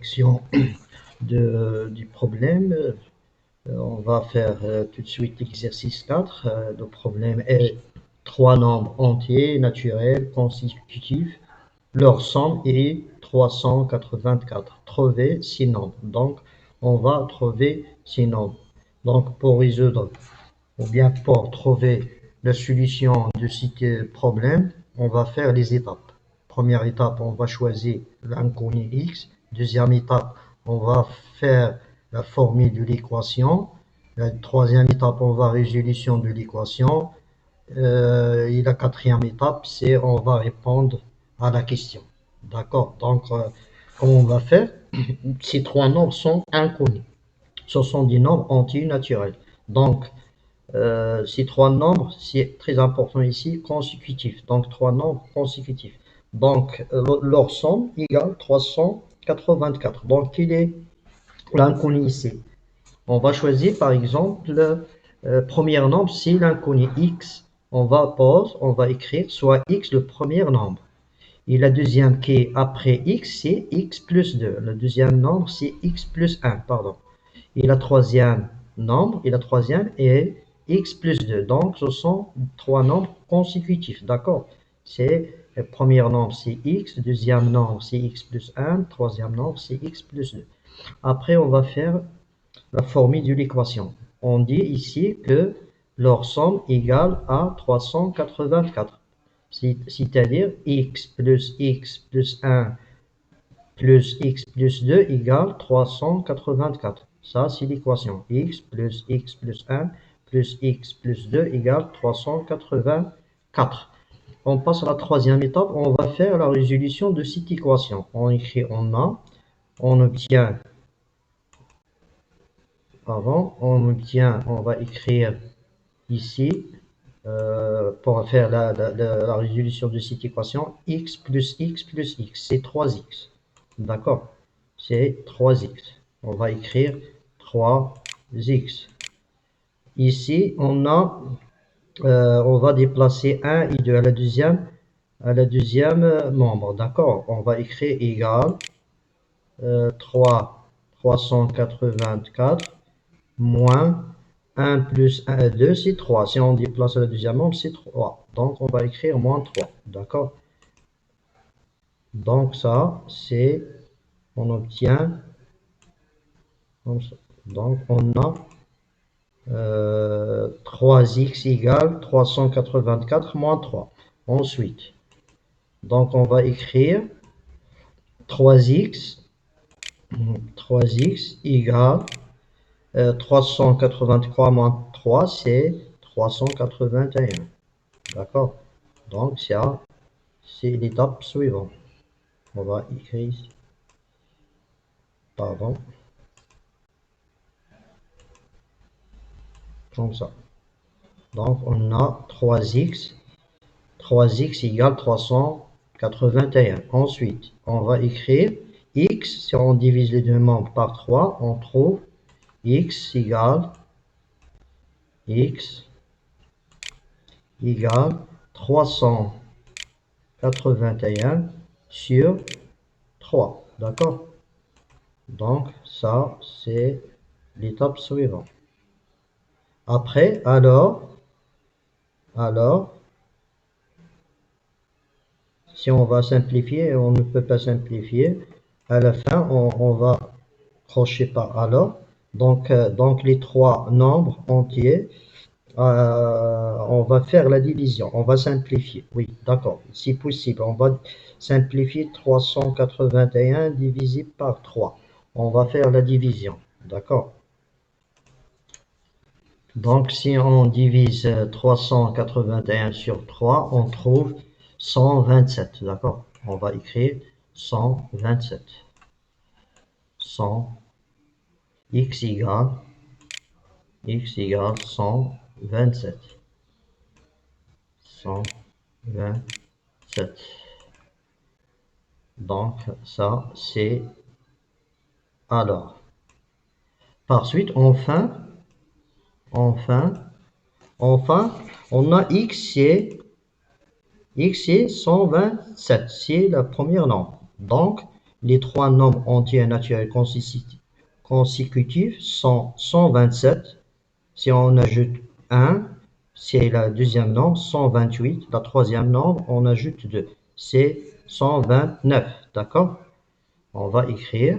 correction du problème. On va faire tout de suite l'exercice 4. Le problème est trois nombres entiers, naturels, consécutifs. Leur somme est 384. Trouver ces nombres. Donc, on va trouver ces nombres. Donc, pour résoudre, ou bien pour trouver la solution de ce problème, on va faire les étapes. Première étape, on va choisir l'inconnu x. Deuxième étape, on va faire la formule de l'équation. La troisième étape, on va résolution de l'équation. Et la quatrième étape, c'est on va répondre à la question. D'accord? Donc, comment on va faire? Ces trois nombres sont inconnus. Ce sont des nombres entiers naturels. Donc, ces trois nombres, c'est très important ici, consécutifs. Donc, trois nombres consécutifs. Donc, leur somme égale 384. Donc, quel est l'inconnu ici? On va choisir, par exemple, le premier nombre, c'est l'inconnu x. On va écrire soit x le premier nombre. Et la deuxième qui est après x, c'est x plus 2. Le deuxième nombre, c'est x plus 1, pardon. Et la troisième est x plus 2. Donc, ce sont trois nombres consécutifs, d'accord? C'est le premier nombre, c'est x. Le deuxième nombre, c'est x plus 1. Le troisième nombre, c'est x plus 2. Après, on va faire la formule de l'équation. On dit ici que leur somme égale à 384. C'est-à-dire x plus 1 plus x plus 2 égale 384. Ça, c'est l'équation. X plus 1 plus x plus 2 égale 384. On passe à la troisième étape. On va faire la résolution de cette équation. On écrit en A. On obtient, on va écrire ici, pour faire la résolution de cette équation, x plus x plus x, c'est 3x. D'accord? C'est 3x. On va écrire 3x. Ici, on va déplacer 1 et 2 à la deuxième membre. D'accord? On va écrire égal 384 moins 1 plus 1, 2, c'est 3. Si on déplace la deuxième membre, c'est 3. Donc, on va écrire moins 3. D'accord? Donc, ça, c'est, on obtient, donc, on a 3x égale 384 moins 3. Ensuite, donc, on va écrire 3x égale 383 moins 3, c'est 381. D'accord? Donc, ça, c'est l'étape suivante. On va écrire ici. Pardon. Comme ça. Donc, on a 3x égale 381. Ensuite, on va écrire x. Si on divise les deux membres par 3, on trouve x égale 381 sur 3. D'accord? Donc, ça, c'est l'étape suivante. Après, alors, si on va simplifier, on ne peut pas simplifier. À la fin, on va crocher par alors. Donc les trois nombres entiers, on va faire la division. On va simplifier. Oui, d'accord. Si possible, on va simplifier 381 divisé par 3. On va faire la division. D'accord? Donc, si on divise 381 sur 3, on trouve 127. D'accord? On va écrire 127. 100 x égale 127. 127. Donc, ça, c'est alors. Par suite, enfin, on a x, c'est 127, c'est le premier nombre. Donc, les trois nombres entiers naturels consécutifs sont 127. Si on ajoute 1, c'est la deuxième nombre, 128. La troisième nombre, on ajoute 2, c'est 129. D'accord? On va écrire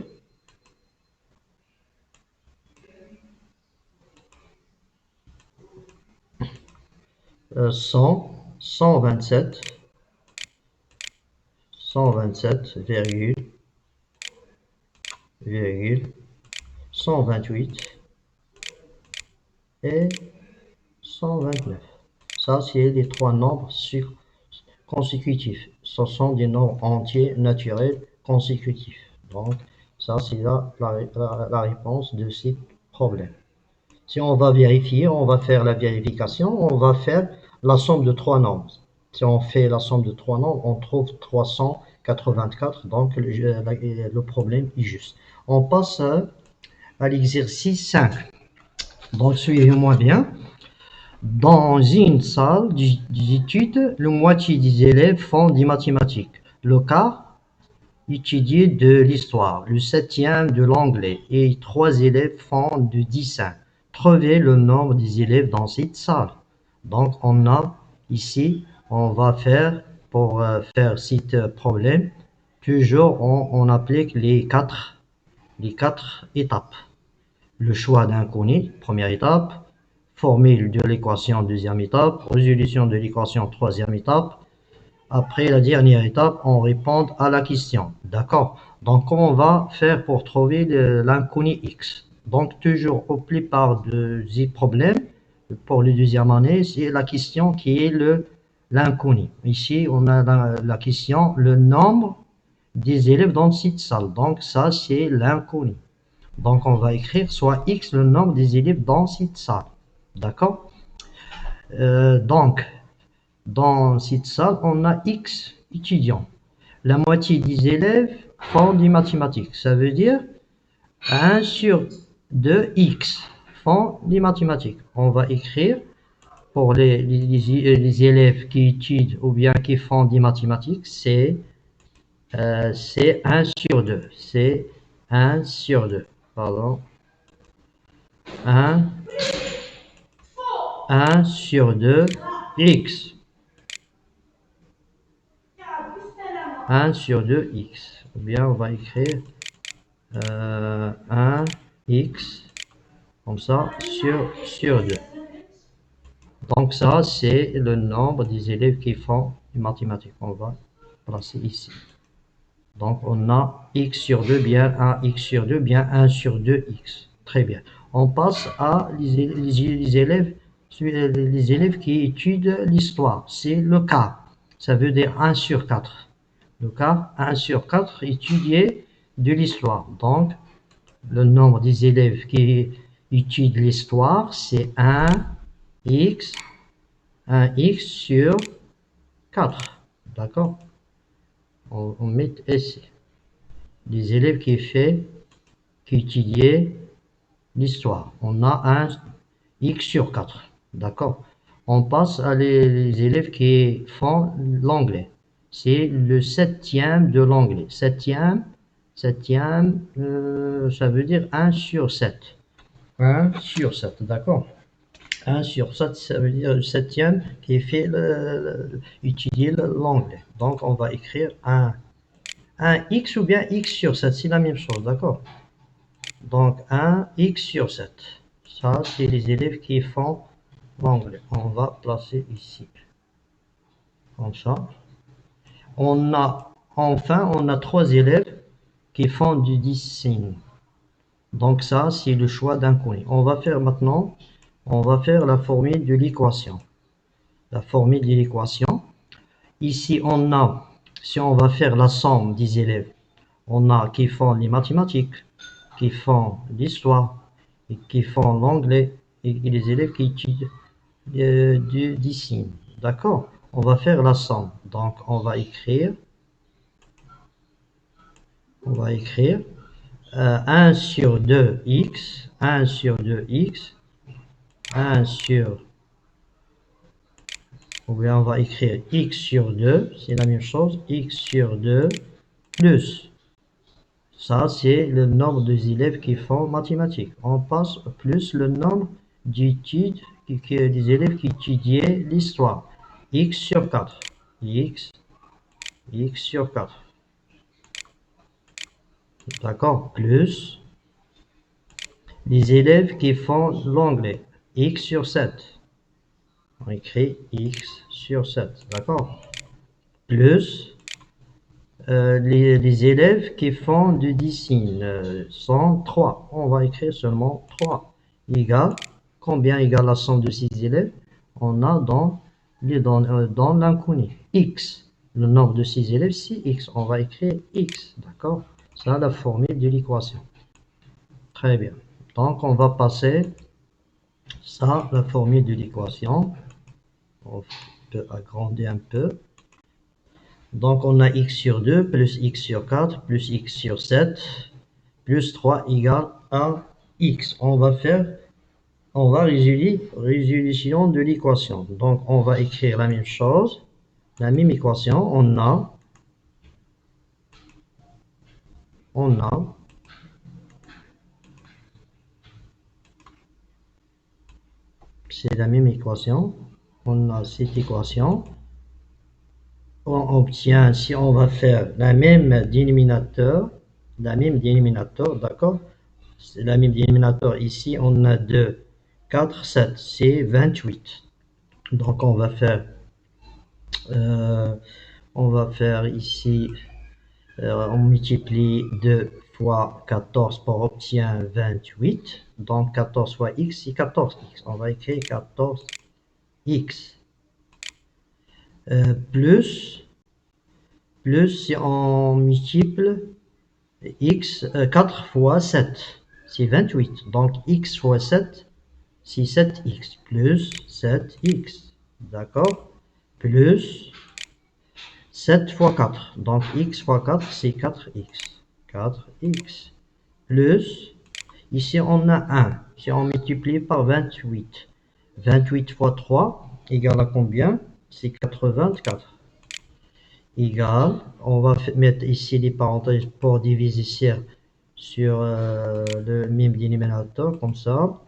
100, 127, 127, virgule, 128 et 129. Ça, c'est les trois nombres consécutifs. Ce sont des nombres entiers naturels consécutifs. Donc, ça, c'est la réponse de ces problèmes. Si on va vérifier, on va faire la vérification, on va faire la somme de trois nombres. Si on fait la somme de trois nombres, on trouve 384, donc le problème est juste. On passe à l'exercice 5. Donc, suivez-moi bien. Dans une salle d'études, la moitié des élèves font des mathématiques, le quart étudie de l'histoire, le septième de l'anglais et trois élèves font du dessin. Trouvez le nombre des élèves dans cette salle. Donc on a ici, on va faire, pour faire ce problème, toujours on applique les quatre étapes. Le choix d'inconnu, première étape. Formule de l'équation, deuxième étape. Résolution de l'équation, troisième étape. Après la dernière étape, on répond à la question. D'accord? Donc, comment on va faire pour trouver l'inconnu x? Donc, toujours au plupart des problèmes, pour la deuxième année, c'est la question qui est l'inconnu. Ici, on a la question, le nombre des élèves dans cette salle. Donc, ça, c'est l'inconnu. Donc, on va écrire soit x, le nombre des élèves dans cette salle. D'accord? Donc, dans cette salle, on a x étudiants. La moitié des élèves font des mathématiques. Ça veut dire 1 sur 2 x font des mathématiques. On va écrire pour les élèves qui étudient ou bien qui font des mathématiques, c'est 1 sur 2. C'est 1 sur 2. Pardon. 1 sur 2 x. 1 sur 2 x. Ou bien on va écrire 1 x comme ça sur 2. Donc ça, c'est le nombre des élèves qui font les mathématiques. On va placer ici. Donc on a x sur 2 bien 1 x sur 2 bien 1 sur 2 x. Très bien. On passe à les élèves qui étudient l'histoire. C'est le cas. Ça veut dire 1 sur 4. Le cas 1 sur 4 étudié de l'histoire. Donc, le nombre des élèves qui étudient l'histoire, c'est 1x sur 4. D'accord? On met ici. Les élèves qui étudiaient l'histoire. On a un x sur 4. D'accord? On passe à les élèves qui font l'anglais. C'est le septième de l'anglais. Septième, ça veut dire 1 sur 7. 1 sur 7, d'accord? 1 sur 7, ça veut dire le septième qui fait étudier l'anglais. Donc, on va écrire un x ou bien x sur 7, c'est la même chose, d'accord? Donc, 1 x sur 7. Ça, c'est les élèves qui font l'anglais. On va placer ici. Comme ça. Enfin, on a trois élèves qui font du dessin. Donc ça, c'est le choix d'inconnu. On va faire maintenant, on va faire la formule de l'équation. La formule de l'équation. Ici, on a, si on va faire la somme des élèves, on a qui font les mathématiques, qui font l'histoire, et qui font l'anglais, et les élèves qui étudient du dessin. D'accord? On va faire la somme. Donc, on va écrire 1 sur 2x, 1 sur 2x, 1 sur, ou bien on va écrire x sur 2, c'est la même chose, x sur 2 plus Ça, c'est le nombre des élèves qui font mathématiques. On passe plus le nombre d'études des élèves qui étudiaient l'histoire. X sur 4. X, X sur 4. D'accord? Plus les élèves qui font l'anglais. X sur 7. On écrit X sur 7. D'accord? Plus les élèves qui font du dessin sont 3. On va écrire seulement 3. Égal, combien égale la somme de 6 élèves? On a dans l'inconnu. X. Le nombre de 6 élèves, c'est X. On va écrire X. D'accord? Ça, la formule de l'équation. Très bien. Donc, on va passer ça, la formule de l'équation. On peut agrandir un peu. Donc, on a x sur 2 plus x sur 4 plus x sur 7 plus 3 égale à x. On va résoudre résolution de l'équation. Donc, on va écrire la même chose, la même équation. C'est la même équation. On a cette équation. On obtient, si on va faire la même dénominateur, d'accord? C'est la même dénominateur. Ici, on a 2, 4, 7, c'est 28. Donc, euh, on va faire ici, on multiplie 2 fois 14 pour obtenir 28. Donc, 14 fois x, c'est 14x. On va écrire 14x. Plus, si on multiplie x, 4 fois 7, c'est 28. Donc, x fois 7, c'est 7x. Plus 7x. D'accord? Plus 7 fois 4. Donc, x fois 4, c'est 4x. 4x. Plus, ici, on a 1. Si on multiplie par 28. 28 fois 3 égale à combien? C'est 84. Égale, on va mettre ici les parenthèses pour diviser sur le même dénominateur, comme ça.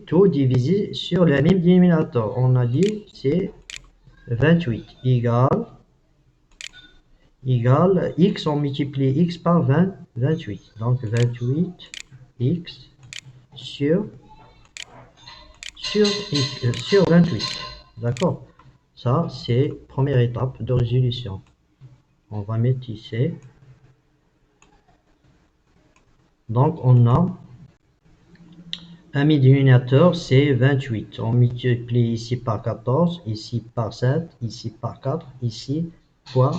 Tout divisé sur le même dénominateur. On a dit c'est 28 égale x, on multiplie x par 28. Donc 28x sur 28. D'accord? Ça, c'est première étape de résolution. On va mettre ici. Donc, on a un dénominateur, c'est 28. On multiplie ici par 14, ici par 7, ici par 4, ici fois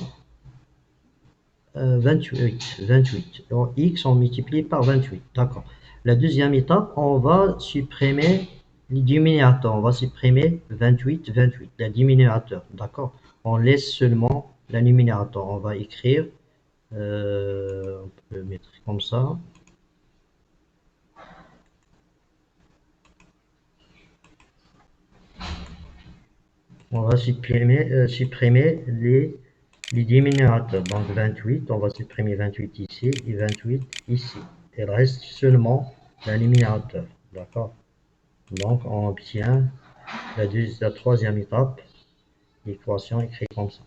28. Donc, x, on multiplie par 28. D'accord. La deuxième étape, on va supprimer le dénominateur. On va supprimer 28, le dénominateur. D'accord. On laisse seulement le numérateur. On va écrire, on peut mettre comme ça. On va supprimer les dénominateurs. Donc 28, on va supprimer 28 ici et 28 ici. Il reste seulement le numérateur. D'accord? Donc on obtient la troisième étape, l'équation écrite comme ça.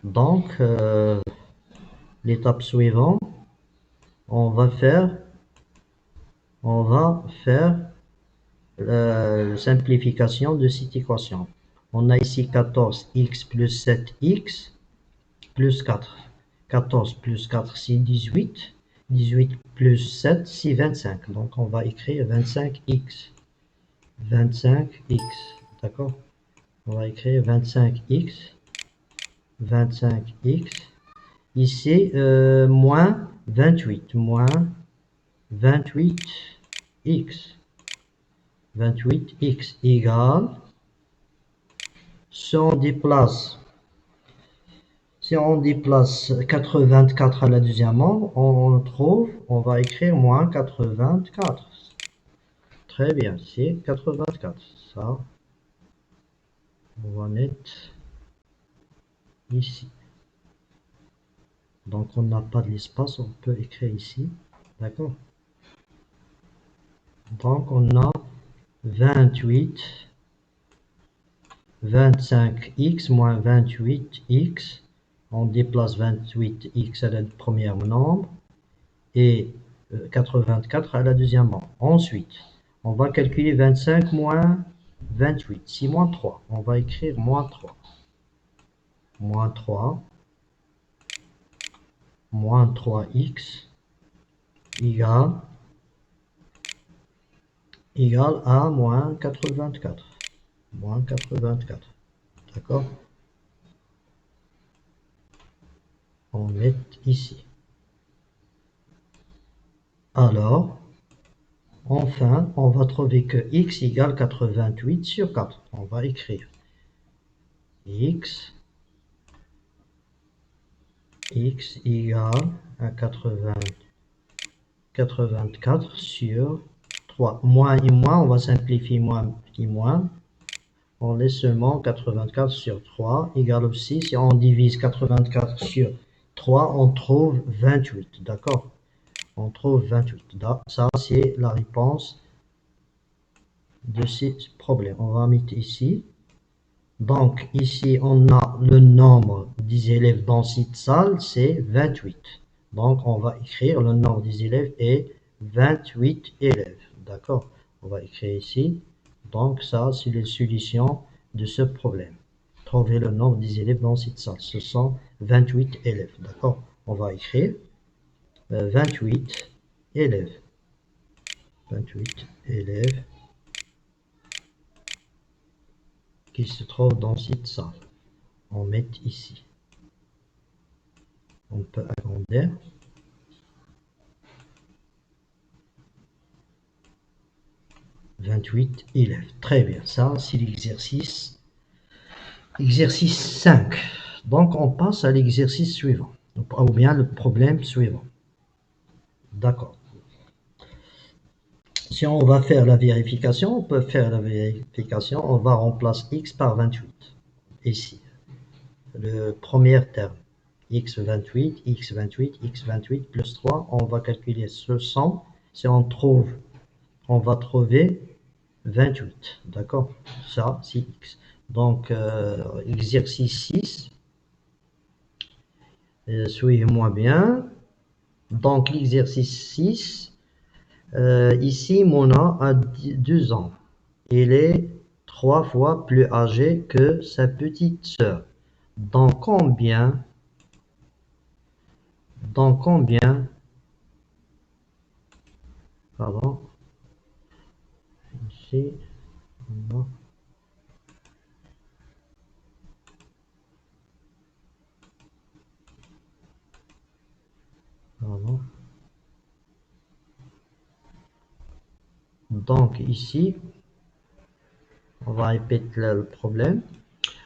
Donc l'étape suivante, on va faire la simplification de cette équation. On a ici 14x plus 7x plus 4. 14 plus 4, c'est 18. 18 plus 7, c'est 25. Donc, on va écrire 25x. 25x. D'accord? On va écrire 25x. 25x. Ici, moins 28. Moins 28x. 28x égale, si on déplace 84 à la deuxième membre, on va écrire moins 84. Très bien, c'est 84. Ça, on va mettre ici. Donc on n'a pas de l'espace, on peut écrire ici. D'accord? Donc on a 28, 25x moins 28x. On déplace 28x à la première nombre et 84 à la deuxième nombre. Ensuite, on va calculer 25 moins 28. 6 moins 3. On va écrire moins 3. Moins 3. Moins 3x égale à moins 84. Moins 84. D'accord? On met ici. Alors, enfin, on va trouver que x égale 88 sur 4. On va écrire x égale à 84 sur 3. Moins et moins, on va simplifier moins et moins. On laisse seulement 84 sur 3 égale aussi, si on divise 84 sur 3, on trouve 28. D'accord? On trouve 28. Ça, c'est la réponse de ces problèmes. On va mettre ici. Donc, ici, on a le nombre des élèves dans cette salle, c'est 28. Donc, on va écrire le nombre des élèves est 28 élèves. D'accord? On va écrire ici. Donc, ça, c'est la solution de ce problème. Trouver le nombre des élèves dans cette salle. Ce sont 28 élèves. D'accord? On va écrire 28 élèves. 28 élèves qui se trouvent dans cette salle. On met ici. On peut agrandir. « 28 élèves. Très bien. Ça, c'est l'exercice. Exercice 5. Donc, on passe à l'exercice suivant. Ou bien le problème suivant. D'accord. Si on va faire la vérification, on peut faire la vérification. On va remplacer x par 28. Ici. Le premier terme. x28, x28, x28 plus 3. On va calculer ce 100. Si on trouve, on va trouver 28. D'accord? Ça, c'est x. Donc, exercice 6. Suivez-moi bien. Donc, l'exercice 6. Ici, Mona a 2 ans. Il est 3 fois plus âgé que sa petite sœur. Dans combien pardon, ici, non. Pardon. Donc ici, on va répéter le problème.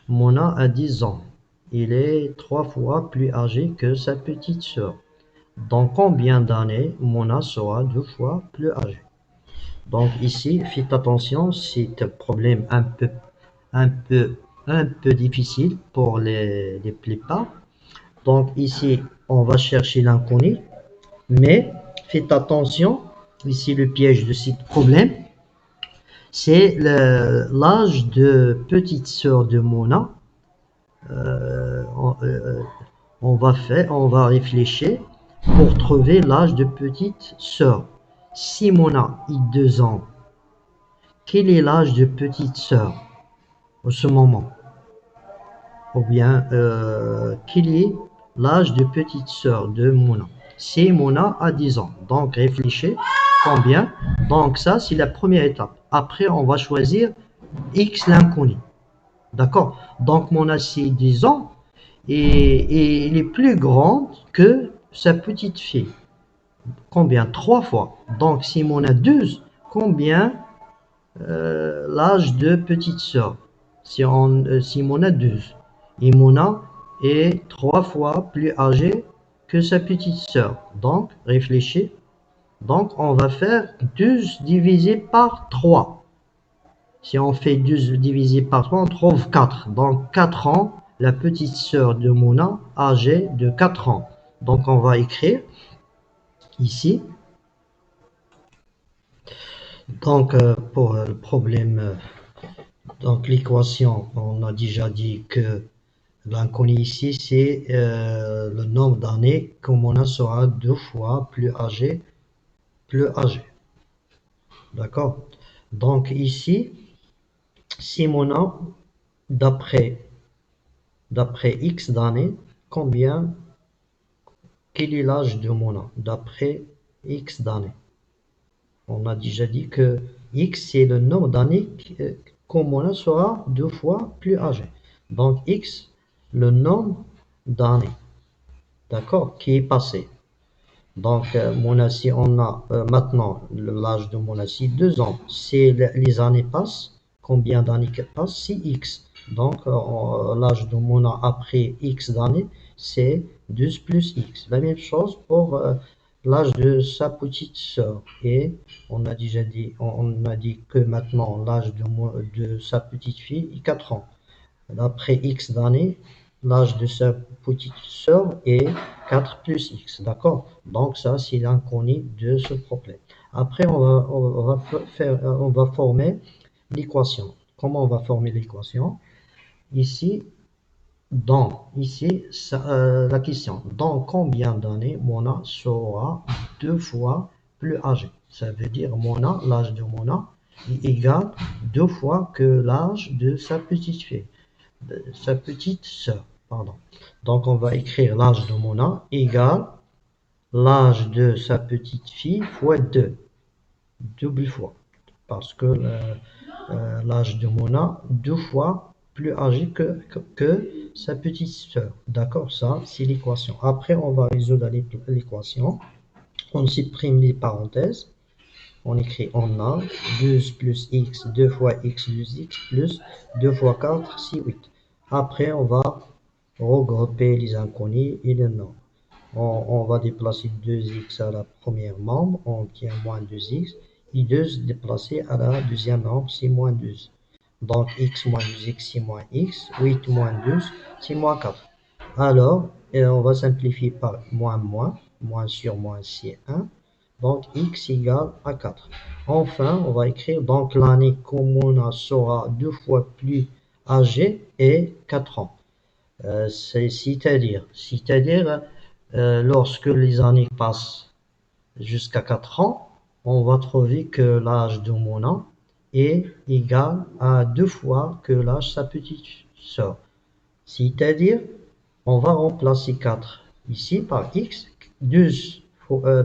Mona a 10 ans. Il est 3 fois plus âgé que sa petite sœur. Dans combien d'années Mona sera 2 fois plus âgée? Donc ici, faites attention, c'est un problème un peu difficile pour les plupart. Donc ici, on va chercher l'inconnu, mais faites attention, ici le piège de ce problème, c'est l'âge de petite sœur de Mona. On va réfléchir pour trouver l'âge de petite sœur. Si Mona a 2 ans, quel est l'âge de petite sœur en ce moment? Ou bien, quel est l'âge de petite sœur de Mona? Si Mona a 10 ans, donc réfléchissez combien. Donc ça, c'est la première étape. Après, on va choisir X l'inconnu. D'accord? Donc Mona, c'est 10 ans et elle est plus grande que sa petite fille. Combien? 3 fois. Donc si Mona a 12, combien l'âge de petite sœur? Si Mona a 12. Et Mona est 3 fois plus âgée que sa petite sœur. Donc, réfléchis. Donc, on va faire 12 divisé par 3. Si on fait 12 divisé par 3, on trouve 4. Donc, 4 ans la petite sœur de Mona âgée de 4 ans. Donc on va écrire ici. Donc pour le problème, donc l'équation, on a déjà dit que l'inconnu ici, c'est le nombre d'années que Mona sera 2 fois plus âgé, plus âgé. D'accord? Donc ici, si Mona, d'après X d'années, combien, quel est l'âge de Mona d'après X d'années? On a déjà dit que X, c'est le nombre d'années que Mona sera 2 fois plus âgé. Donc X, le nombre d'années, d'accord, qui est passé. Donc Mona, si on a maintenant l'âge de Mona, si 2 ans, si les années passent, combien d'années passent? Si X. Donc l'âge de Mona après X d'années, c'est 12 plus X. La même chose pour l'âge de sa petite sœur. Et on a déjà dit, on a dit que maintenant l'âge de sa petite fille est 4 ans. Après X d'années, l'âge de sa petite sœur est 4 plus X. D'accord? Donc ça, c'est l'inconnu de ce problème. Après, on va former l'équation. Comment on va former l'équation? Ici, la question, dans combien d'années Mona sera 2 fois plus âgée? Ça veut dire l'âge de Mona est égal 2 fois que l'âge de sa petite fille, sa petite sœur, pardon. Donc on va écrire l'âge de Mona égale l'âge de sa petite fille fois 2, double fois, parce que l'âge de Mona 2 fois plus âgé que sa petite sœur. D'accord, ça c'est l'équation. Après on va résoudre l'équation. On supprime les parenthèses. On écrit on a 12 plus x, 2 fois x plus x plus 2 fois 4, 6, 8. Après on va regrouper les inconnus et les nombres. On va déplacer 2x à la première membre, on obtient moins 2x, et 2 déplacer à la deuxième membre, c'est moins 2. Donc x moins 2x, c'est moins x, 8 moins 12, c'est moins 4. Alors, on va simplifier par moins sur moins, c'est 1. Donc x égale à 4. Enfin, on va écrire donc l'année qu'on sera 2 fois plus âgé est 4 ans. C'est-à-dire, lorsque les années passent jusqu'à 4 ans, on va trouver que l'âge de Mona est égal à 2 fois que l'âge de sa petite sœur. C'est-à-dire, on va remplacer 4 ici par x. 12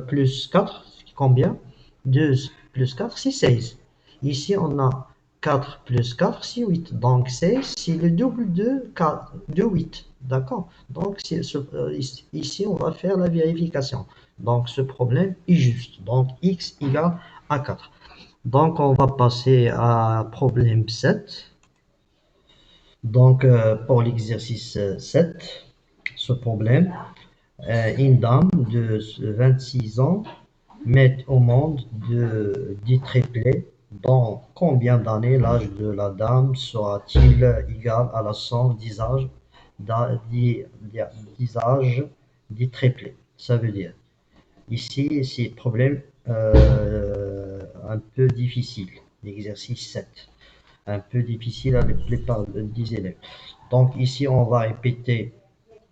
plus 4, c'est combien? 12 plus 4, c'est 16. Ici, on a 4 plus 4, c'est 8. Donc 16, c'est le double de 8. D'accord? Donc ici, on va faire la vérification. Donc ce problème est juste. Donc x égale à 4. Donc on va passer à problème 7. Donc pour l'exercice 7, ce problème, une dame de 26 ans met au monde des triplés. Dans combien d'années l'âge de la dame sera-t-il égal à la somme des âges des triplés? Ça veut dire, ici, c'est un problème un peu difficile, l'exercice 7. Un peu difficile avec la plupart des élèves. Donc ici, on va répéter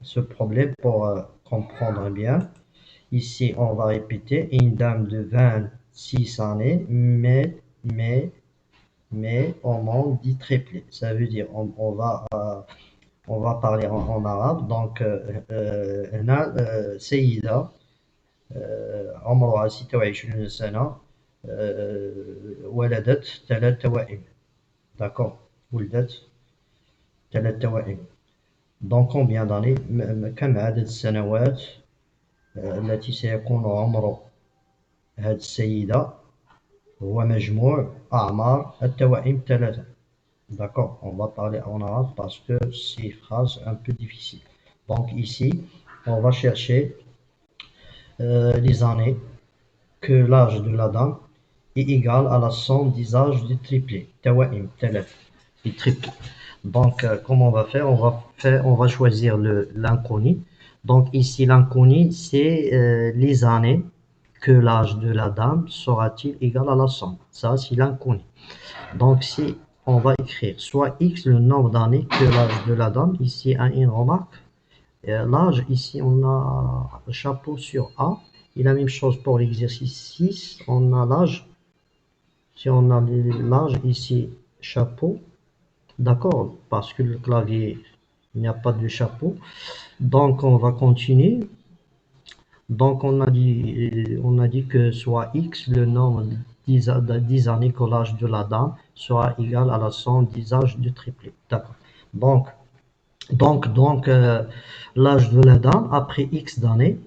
ce problème pour comprendre bien. Ici, on va répéter, une dame de 26 années met au monde 10 triplés. Ça veut dire, on va parler en arabe. Donc, هنا سيدة عمرها 26 سنة ولدت 3 توائم. D'accord. ولدت 3 توائم. Dans combien d'années؟ كم عدد السنوات التي سيكون عمر هذه السيدة هو مجموع أعمار التوائم 3. D'accord, on va parler en arabe parce que c'est une phrase un peu difficile. Donc ici, on va chercher les années que l'âge de la dame est égal à la somme des âges du triplé. Tawaim, talaf, les triplés. Donc, comment on va faire? On va choisir l'inconnu. Donc, ici, l'inconnu, c'est les années que l'âge de la dame sera-t-il égal à la somme. Ça, c'est l'inconnu. Donc, si on va écrire soit x, le nombre d'années que l'âge de la dame, ici, une remarque. L'âge, ici, on a chapeau sur A. Et la même chose pour l'exercice 6. On a l'âge. Si on a l'âge ici, chapeau. D'accord, parce que le clavier, il n'y a pas de chapeau. Donc, on va continuer. Donc, on a dit que soit x, le nombre des années que l'âge de la dame soit égal à la somme des âges du triplé. D'accord. Donc, l'âge de la dame après x d'années,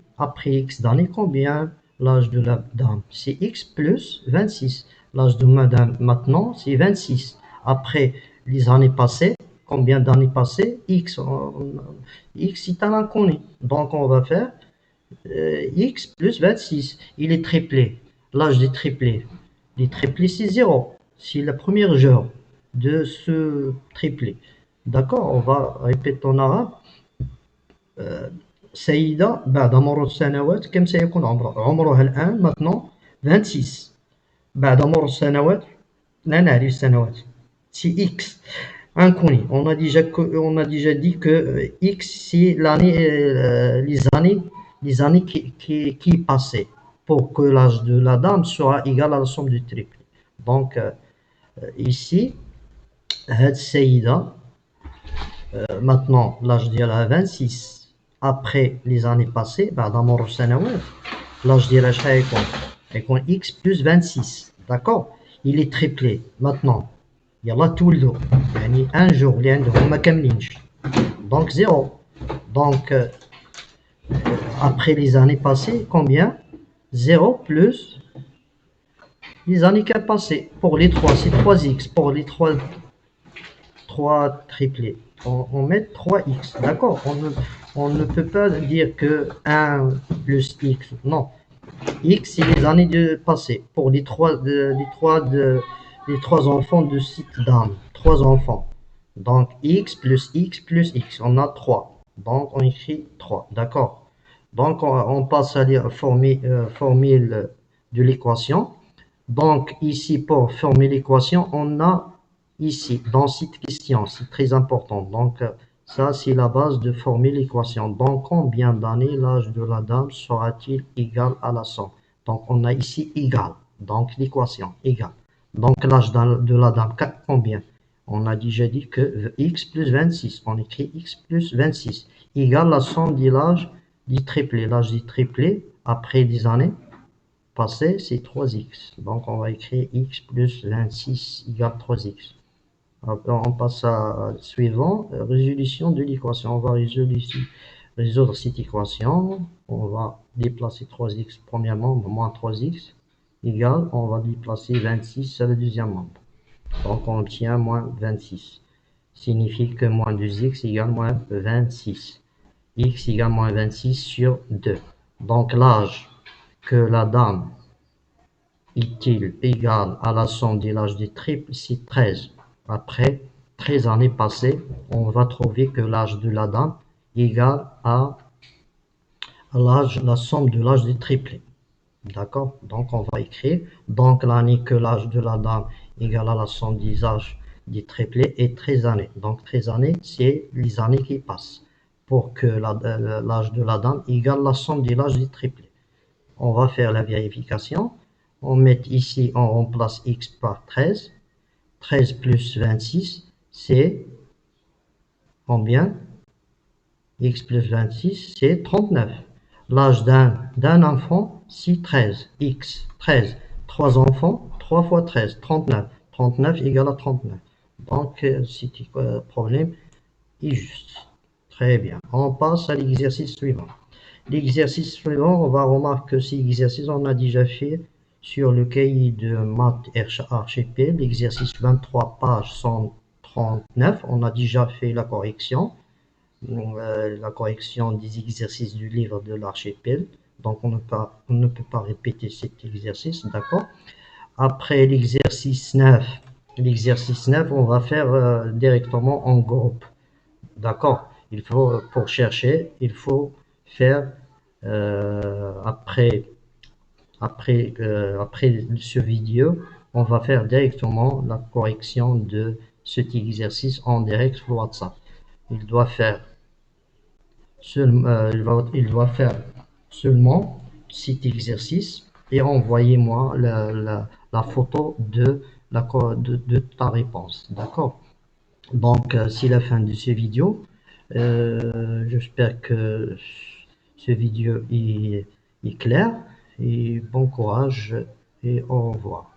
combien l'âge de la dame? C'est x plus 26. L'âge de madame maintenant, c'est 26. Après les années passées, combien d'années passées? X. X est un inconnu. Donc on va faire x plus 26. Il est triplé. L'âge des triplés. Les triplés, c'est 0. C'est le premier jour de ce triplé. D'accord, on va répéter en arabe. سيدة بعد مرور السنوات كم سيكون عمرها الآن maintenant 26. بعد مرور السنوات لا نعرف السنوات c'est X inconnu. On a déjà dit que X c'est les années qui passaient pour que l'âge de la dame soit égal à la somme du triple. Donc ici هاد السيدة maintenant l'âge ديالها 26 après les années passées بعد مرور السنوات l'âge ديالها شحال يكون x plus 26 d'accord il est triplé maintenant يلا تولدوا يعني un jour اللي عندهم ما كاملينش donc 0 donc après les années passées combien 0 plus les années qui ont passé pour les 3 c'est 3x pour les 3 triplés on met 3x, d'accord, on ne peut pas dire que 1 plus x, non, x c'est les années de passé, pour les trois enfants de cette dame, 3 enfants, donc x plus x plus x, on a 3, donc on écrit 3, d'accord, donc on passe à la formule de l'équation, donc ici pour former l'équation, on a ici, dans cette question, c'est très important. Donc, ça, c'est la base de former l'équation. Dans combien d'années l'âge de la dame sera-t-il égal à la somme? Donc, on a ici égal. Donc, l'équation égal. Donc, l'âge de la dame, combien? On a déjà dit que x plus 26. On écrit x plus 26 égale la somme de l'âge du triplé. L'âge du triplé, après 10 années passées, c'est 3x. Donc, on va écrire x plus 26 égale 3x. On passe à suivant, résolution de l'équation. On va résoudre cette équation. On va déplacer 3x premièrement, moins 3x, égale, on va déplacer 26 à le deuxième membre. Donc on obtient moins 26. Signifie que moins 2x égale moins 26. X égale moins 26 sur 2. Donc l'âge que la dame est-il égal à la somme de l'âge du triple, c'est 13. Après 13 années passées, on va trouver que l'âge de la dame est égal à la somme de l'âge du triplé. D'accord? Donc on va écrire, donc l'année que l'âge de la dame est égal à la somme des âges du triplé est 13 années. Donc 13 années, c'est les années qui passent pour que l'âge de la dame égale la somme de l'âge du triplé. On va faire la vérification. On met ici, on remplace x par 13. 13 plus 26, c'est combien? X plus 26, c'est 39. L'âge d'un enfant, c'est 13. X, 13. 3 enfants, 3 fois 13, 39. 39 égale à 39. Donc, c'est problème est juste. Très bien. On passe à l'exercice suivant. L'exercice suivant, on va remarquer que cet exercice, on a déjà fait sur le cahier de maths archipel, l'exercice 23, page 139. On a déjà fait la correction des exercices du livre de l'archipel. Donc, on ne peut pas répéter cet exercice, d'accord? Après l'exercice 9, l'exercice 9, on va faire directement en groupe. D'accord? Il faut, pour chercher, il faut faire après ce vidéo, on va faire directement la correction de cet exercice en direct sur WhatsApp. Il doit faire, il doit faire seulement cet exercice et envoyez-moi la photo de ta réponse. D'accord? Donc, c'est la fin de ce vidéo. J'espère que ce vidéo est clair et bon courage et au revoir.